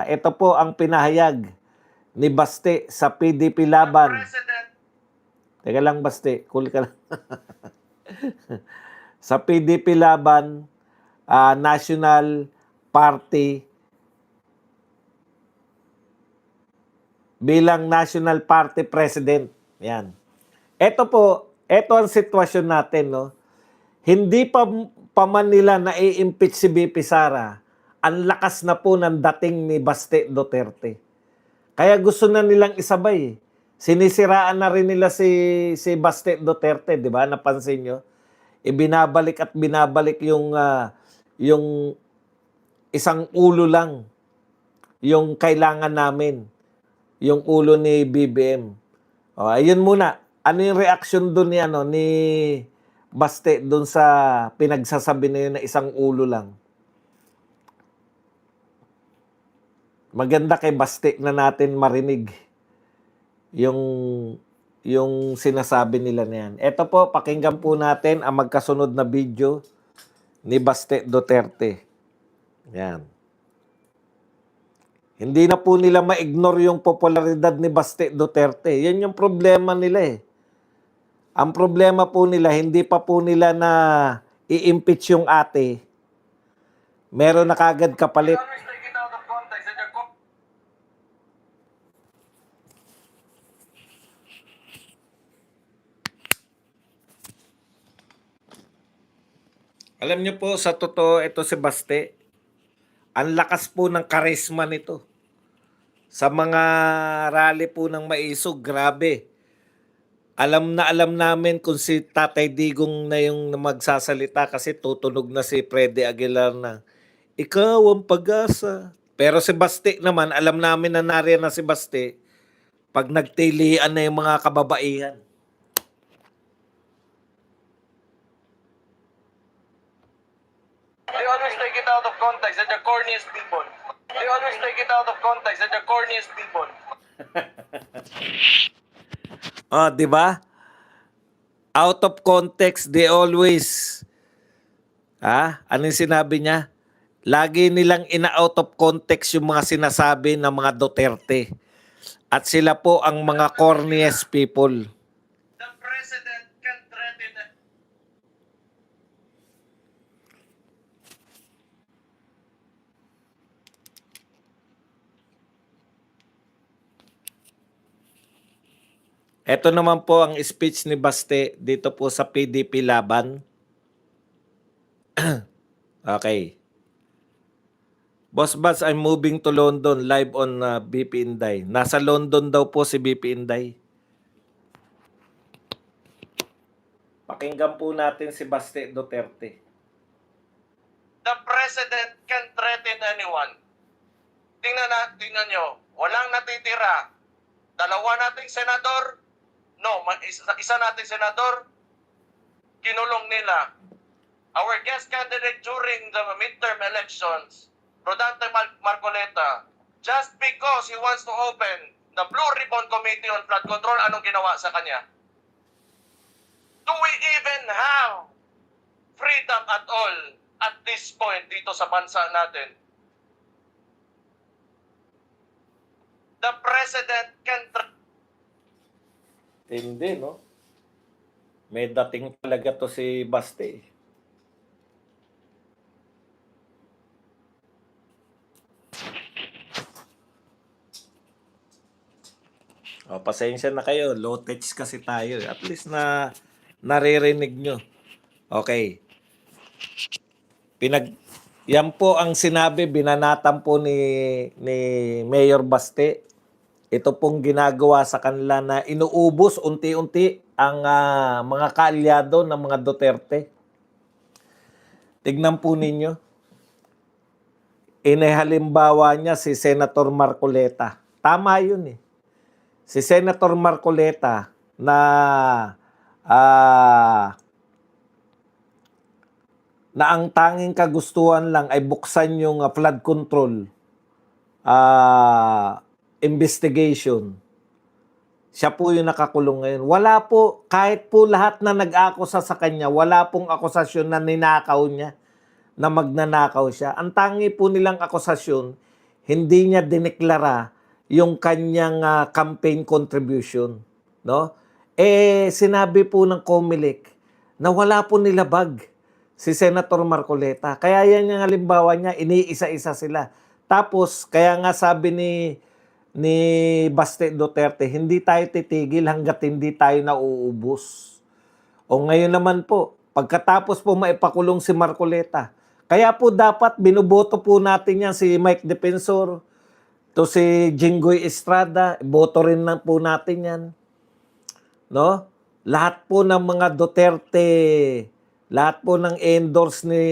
Ito po ang pinahayag ni Baste sa PDP Laban. Teka lang, Baste. Cool ka lang. Sa PDP Laban, National Party, bilang National Party President. Yan. Ito ang sitwasyon natin, no? Hindi pa man nila na-impeach si BP Sara, ang lakas na po ng dating ni Baste Duterte. Kaya gusto na nilang isabay. Sinisiraan na rin nila si Baste Duterte, di ba? Napansin nyo? Ibinabalik at binabalik yung isang ulo lang. Yung kailangan namin. Yung ulo ni BBM. O, ayun muna. Ano yung reaction doon ni Baste doon sa pinagsasabi na yun na isang ulo lang? Maganda kay Baste na natin marinig yung sinasabi nila na yan. Ito po, pakinggan po natin ang magkasunod na video ni Baste Duterte. Yan. Hindi na po nila ma-ignore yung popularidad ni Baste Duterte. Yan yung problema nila eh. Ang problema po nila, hindi pa po nila na i-impeach yung ate. Meron na kagad kapalit. Alam niyo po, sa totoo, ito si Baste, ang lakas po ng karisma nito. Sa mga rally po ng Maisog, grabe. Alam namin kung si Tatay Digong na yung magsasalita kasi tutunog na si Freddy Aguilar na, ikaw ang pag-asa. Pero si Baste naman, alam namin na nariyan na si Baste pag nagtilian na yung mga kababaihan. They always take it out of context. They're the corniest people. They always take it out of context. They're the corniest people. Oh, di ba? Out of context, they always. Ano yung sinabi niya? Lagi nilang ina-out of context yung mga sinasabi ng mga Duterte. At sila po ang mga corniest people. The president can threaten. Ito naman po ang speech ni Baste dito po sa PDP Laban. Okay. Boss Bats, I'm moving to London live on BP Inday. Nasa London daw po si BP Inday. Pakinggan po natin si Baste Duterte. The president can threaten anyone. Tingnan nyo, walang natitira. Dalawa nating senador, isa nating senador, kinulong nila. Our guest candidate during the midterm elections, Rodante Marcoleta, just because he wants to open the Blue Ribbon Committee on Flood Control, anong ginawa sa kanya? Do we even have freedom at all at this point dito sa bansa natin? The president can... Hindi, no? May dating talaga to si Baste. O, pasensya na kayo. Low touch kasi tayo. At least na naririnig nyo. Okay. Yan po ang sinabi, binanatan po ni Mayor Baste. Ito pong ginagawa sa kanila na inuubos unti-unti ang mga kaalyado ng mga Duterte. Tignan po ninyo. Inihalimbawa niya si Senator Marcoleta. Tama yun eh. Si Senator Marcoleta na ang tanging kagustuhan lang ay buksan yung flood control investigation. Siya po yung nakakulong ngayon. Wala po, kahit po lahat na nag-akusa sa kanya, wala pong akusasyon na ninakaw niya, na magnanakaw siya. Ang tangi po nilang akusasyon, hindi niya dineklara yung kanyang campaign contribution, no? Sinabi po ng COMELEC na wala po nilabag si Senator Marcoleta. Kaya yan yung halimbawa niya, iniisa-isa sila. Tapos, kaya nga sabi ni Baste Duterte, hindi tayo titigil hanggat hindi tayo nauubos. O ngayon naman po, pagkatapos po maipakulong si Marcoleta, kaya po dapat binuboto po natin yan si Mike Defensor, to si Jinggoy Estrada, boto rin na po natin yan. No? Lahat po ng mga Duterte, lahat po ng endorse ni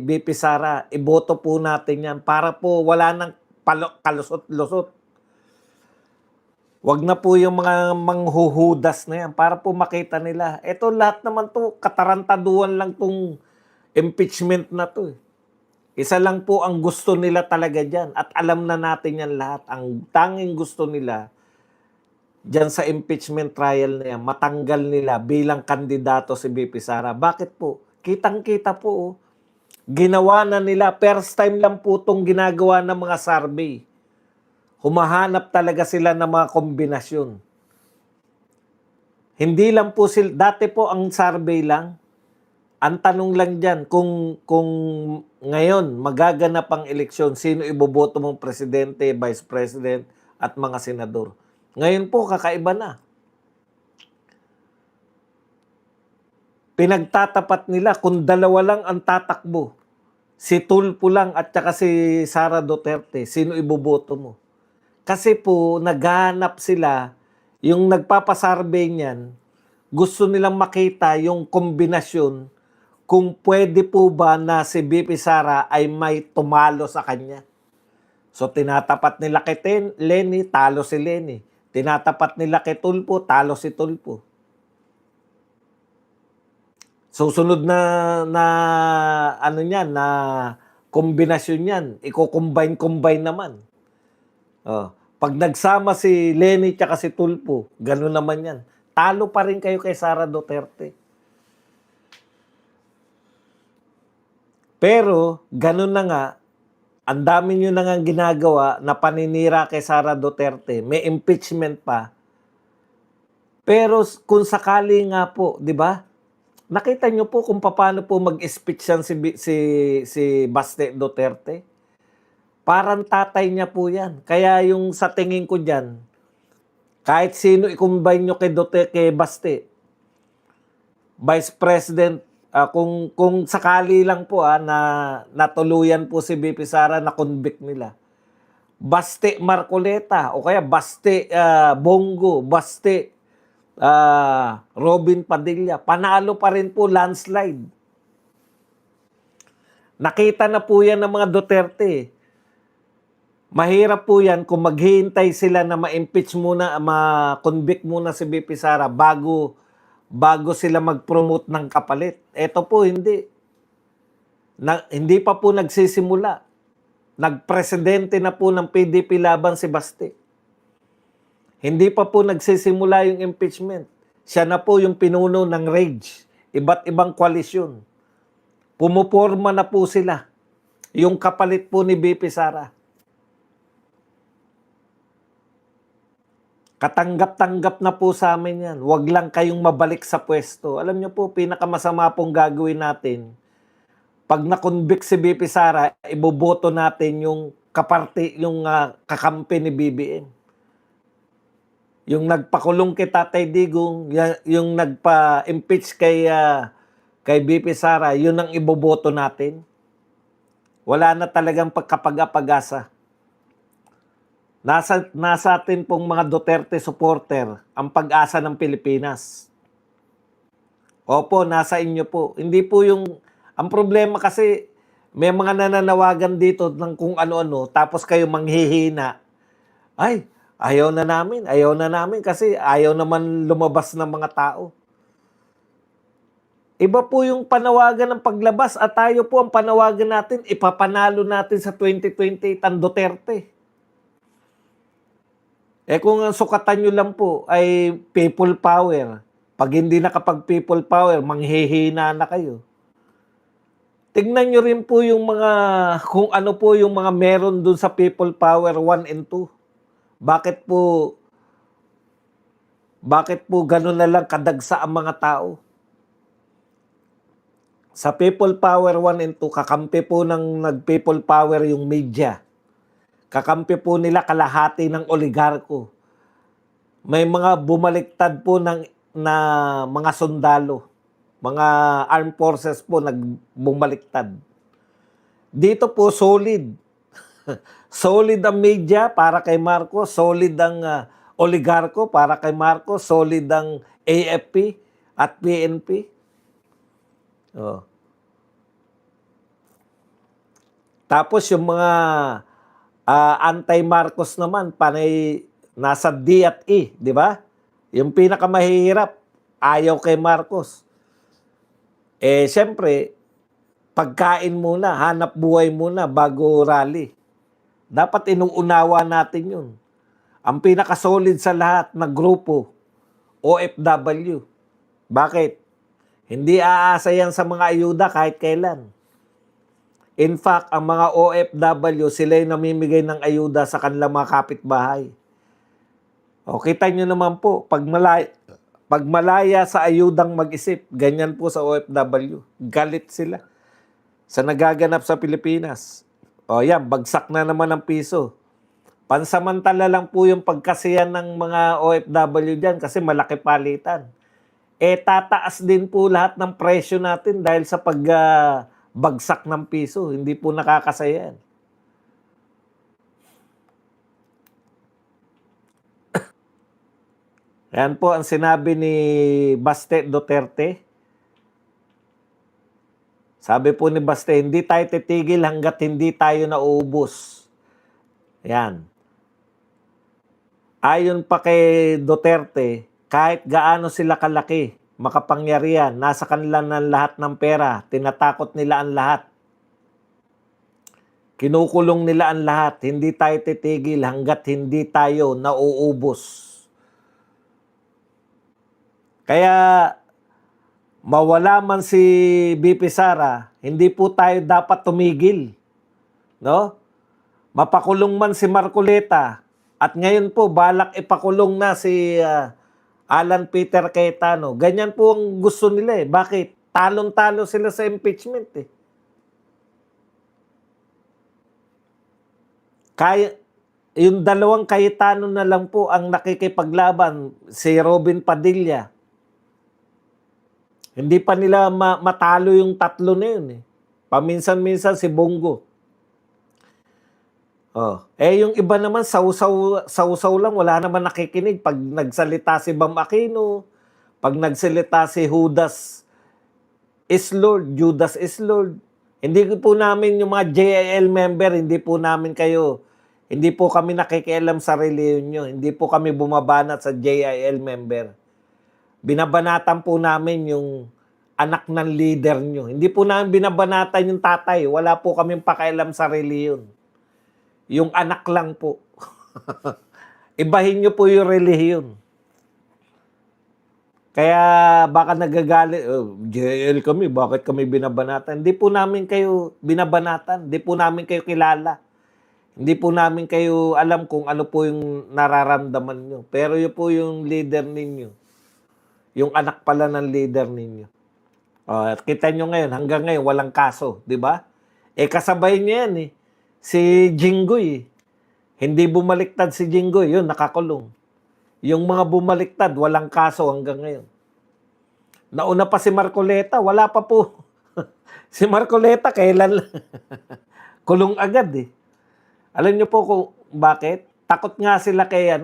BP Sara, iboto po natin yan para po wala nang kalusot-lusot. Wag na po yung mga manghuhudas na yan para po makita nila. Ito lahat naman to, katarantaduan lang tong impeachment na to. Isa lang po ang gusto nila talaga dyan. At alam na natin yan lahat. Ang tanging gusto nila dyan sa impeachment trial na yan, matanggal nila bilang kandidato si BP Sara. Bakit po? Kitang-kita po. Oh. Ginawa na nila. First time lang po itong ginagawa ng mga survey. Humahanap talaga sila ng mga kombinasyon. Hindi lang po sila, dati po ang survey lang, ang tanong lang dyan, kung ngayon magaganap ang eleksyon, sino iboboto mong presidente, vice president, at mga senador. Ngayon po, kakaiba na. Pinagtatapat nila, kung dalawa lang ang tatakbo, si Tulfo lang at saka si Sara Duterte, sino iboboto mo? Kasi po, naghahanap sila, yung nagpapasarvey niyan, gusto nilang makita yung kombinasyon kung pwede po ba na si BP Sara ay may tumalo sa kanya. So, tinatapat nila kay Lenny, talo si Lenny. Tinatapat nila kay Tulfo, talo si Tulfo. Susunod na ano niyan, na kombinasyon niyan, iko-combine naman. Oh, pag nagsama si Lenny at si Tulfo, gano'n naman yan. Talo pa rin kayo kay Sara Duterte. Pero, gano'n na nga, ang dami nyo na nga ginagawa na paninira kay Sara Duterte. May impeachment pa. Pero kung sakali nga po, di ba? Nakita nyo po kung paano po mag-speech yan si Baste Duterte. Parang tatay niya po yan. Kaya yung sa tingin ko dyan, kahit sino i-combine nyo kay Baste, Vice President, kung sakali lang po na natuluyan po si BP Sara na convict nila. Baste Marcoleta o kaya Baste Bongo, Baste Robin Padilla, panalo pa rin po landslide. Nakita na po yan ng mga Duterte. Mahirap po yan kung maghihintay sila na ma-impeach muna, ma-convict muna si BP Sara bago sila mag-promote ng kapalit. Ito po, hindi. Hindi pa po nagsisimula. Nagpresidente na po ng PDP laban si Baste. Hindi pa po nagsisimula yung impeachment. Siya na po yung pinuno ng rage. Iba't ibang koalisyon. Pumuporma na po sila. Yung kapalit po ni BP Sara. Katanggap-tanggap na po sa amin yan. Huwag lang kayong mabalik sa pwesto. Alam niyo po, pinakamasama pong gagawin natin. Pag na-convict si BP Sara, iboboto natin yung kakampi ni BBM. Yung nagpakulong kay Tatay Digong, yung nagpa-impeach kay BP Sara, yun ang iboboto natin. Wala na talagang pagkapag-apag-asa. Nasa atin pong mga Duterte supporter ang pag-asa ng Pilipinas. Opo, nasa inyo po. Hindi po ang problema kasi may mga nananawagan dito ng kung ano-ano tapos kayo manghihina. Ay, ayaw na namin kasi ayaw naman lumabas ng mga tao. Iba po yung panawagan ng paglabas at tayo po ang panawagan natin, ipapanalo natin sa 2028 ang Duterte. Kung ang sukatan nyo lang po ay people power, pag hindi nakapag people power, manghihina na kayo. tignan nyo rin po yung mga, kung ano po yung mga meron dun sa People Power 1 and 2. Bakit po gano'n na lang kadagsa ang mga tao? Sa People Power 1 and 2, kakampi po ng nag-People Power yung media. Kakampi po nila kalahati ng oligarko. May mga bumaliktad po na mga sundalo. Mga armed forces po nagbumaliktad. Dito po solid. Solid ang media para kay Marcos, solid ang oligarko para kay Marcos, solid ang AFP at PNP. Oh. Tapos yung mga anti-Marcos naman, panay nasa D at E, di ba? Yung pinakamahirap, ayaw kay Marcos. Siyempre, pagkain muna, hanap buhay muna bago rally. Dapat inuunawa natin yun. Ang pinakasolid sa lahat na grupo, OFW. Bakit? Hindi aasa yan sa mga ayuda kahit kailan. In fact, ang mga OFW, sila yung namimigay ng ayuda sa kanilang mga kapitbahay. O, kita nyo naman po, pag malaya sa ayudang mag-isip, ganyan po sa OFW. Galit sila sa nagaganap sa Pilipinas. O yan, bagsak na naman ang piso. Pansamantala lang po yung pagkasiyan ng mga OFW dyan kasi malaki palitan. Tataas din po lahat ng presyo natin dahil sa pagbagsak ng piso. Hindi po nakakasaya yan. Yan po ang sinabi ni Baste Duterte. Sabi po ni Baste, hindi tayo titigil hanggat hindi tayo nauubos. Yan. Ayon pa kay Duterte, kahit gaano sila kalaki, makapangyarihan, nasa kanila ng lahat ng pera, tinatakot nila ang lahat. Kinukulong nila ang lahat, hindi tayo titigil hanggat hindi tayo nauubos. Kaya mawala man si BP Sara, hindi po tayo dapat tumigil. No? Mapakulong man si Marcoleta, at ngayon po balak ipakulong na si Alan Peter Cayetano. Ganyan po ang gusto nila eh. Bakit? Talon-talo sila sa impeachment eh. Kaya, yung dalawang Cayetano na lang po ang nakikipaglaban, si Robin Padilla. Hindi pa nila matalo yung tatlo na yun eh. Paminsan-minsan si Bongo. Yung iba naman, sausaw lang, wala naman nakikinig. Pag nagsalita si Bam Aquino, pag nagsalita si Judas is Lord. Hindi po namin yung mga JIL member, hindi po kami nakikialam sa reliyon nyo. Hindi po kami bumabanat sa JIL member. Binabanatan po namin yung anak ng leader nyo. Hindi po namin binabanatan yung tatay. Wala po kaming pakialam sa reliyon. Yung anak lang po. Ibahin nyo po yung relihiyon. Kaya baka nagagalit, JL kami, bakit kami binabanatan? Hindi po namin kayo binabanatan. Hindi po namin kayo kilala. Hindi po namin kayo alam kung ano po yung nararamdaman nyo. Pero yun po yung leader ninyo. Yung anak pala ng leader ninyo. At kita nyo ngayon, hanggang ngayon, walang kaso. Di ba? Kasabay niya yan eh. Si Jinggoy. Hindi bumaliktad si Jinggoy. Yun, nakakulong. Yung mga bumaliktad, walang kaso hanggang ngayon. Nauna pa si Marcoleta, wala pa po. Si Marcoleta, kailan lang. Kulong agad eh. Alam nyo po kung bakit? Takot nga sila kay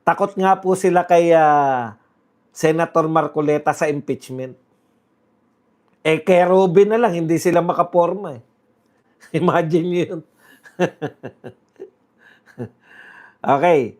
Takot nga po sila kay Senator Marcoleta sa impeachment. Kay Robin na lang, hindi sila makaporma eh. Imagine yun. Okay.